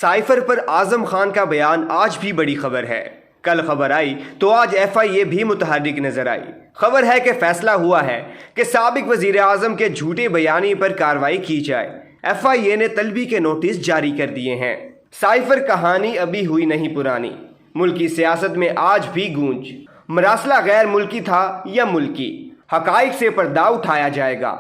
Cipher پر اعظم خان کا بیان آج بھی بڑی خبر ہے۔ کل خبر آئی تو آج ایف آئی اے بھی متحرک نظر آئی۔ خبر ہے کہ فیصلہ ہوا ہے کہ سابق وزیر اعظم کے جھوٹے بیانی پر کارروائی کی جائے۔ ایف آئی اے نے طلبی کے نوٹس جاری کر دیے ہیں۔ سائفر کہانی ابھی ہوئی نہیں پرانی، ملکی سیاست میں آج بھی گونج۔ مراسلہ غیر ملکی تھا یا ملکی، حقائق سے پردہ اٹھایا جائے گا۔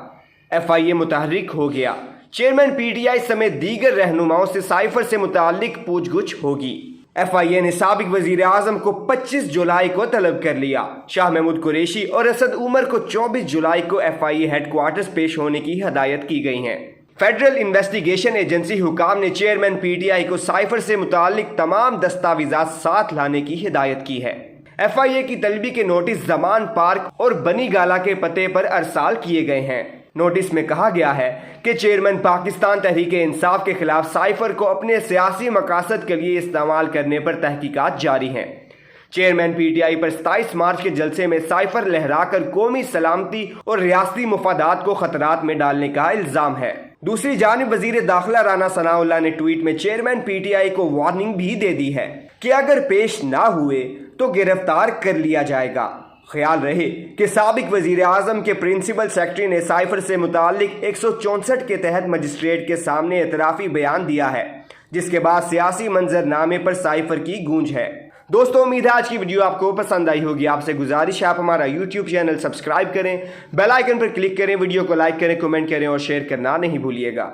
ایف آئی اے متحرک ہو گیا۔ چیئرمین پی ٹی آئی سمیت دیگر رہنماؤں سے سائفر سے متعلق پوچھ گچھ ہوگی۔ ایف آئی اے نے سابق وزیر اعظم کو 25 جولائی کو طلب کر لیا۔ شاہ محمود قریشی اور اسد عمر کو 24 جولائی کو ایف آئی اے ہیڈ کوارٹرز پیش ہونے کی ہدایت کی گئی ہیں۔ فیڈرل انویسٹیگیشن ایجنسی حکام نے چیئرمین پی ٹی آئی کو سائفر سے متعلق تمام دستاویزات ساتھ لانے کی ہدایت کی ہے۔ ایف آئی اے کی طلبی کے نوٹس زمان پارک اور بنی گالا کے پتے پر ارسال کیے گئے ہیں۔ نوٹس میں کہا گیا ہے کہ چیئرمین پاکستان تحریک انصاف کے خلاف سائفر کو اپنے سیاسی مقاصد کے لیے استعمال کرنے پر تحقیقات جاری ہیں۔ چیئرمین پی ٹی آئی پر 27 مارچ کے جلسے میں سائفر لہرا کر قومی سلامتی اور ریاستی مفادات کو خطرات میں ڈالنے کا الزام ہے۔ دوسری جانب وزیر داخلہ رانا ثناء اللہ نے ٹویٹ میں چیئرمین پی ٹی آئی کو وارننگ بھی دے دی ہے کہ اگر پیش نہ ہوئے تو گرفتار کر لیا جائے گا۔ خیال رہے کہ سابق وزیر اعظم کے پرنسپل سیکرٹری نے سائفر سے متعلق 164 کے تحت مجسٹریٹ کے سامنے اعترافی بیان دیا ہے، جس کے بعد سیاسی منظر نامے پر سائفر کی گونج ہے۔ دوستو، امید ہے آج کی ویڈیو آپ کو پسند آئی ہوگی۔ آپ سے گزارش ہے آپ ہمارا یوٹیوب چینل سبسکرائب کریں، بیل آئیکن پر کلک کریں، ویڈیو کو لائک کریں، کمنٹ کریں اور شیئر کرنا نہیں بھولیے گا۔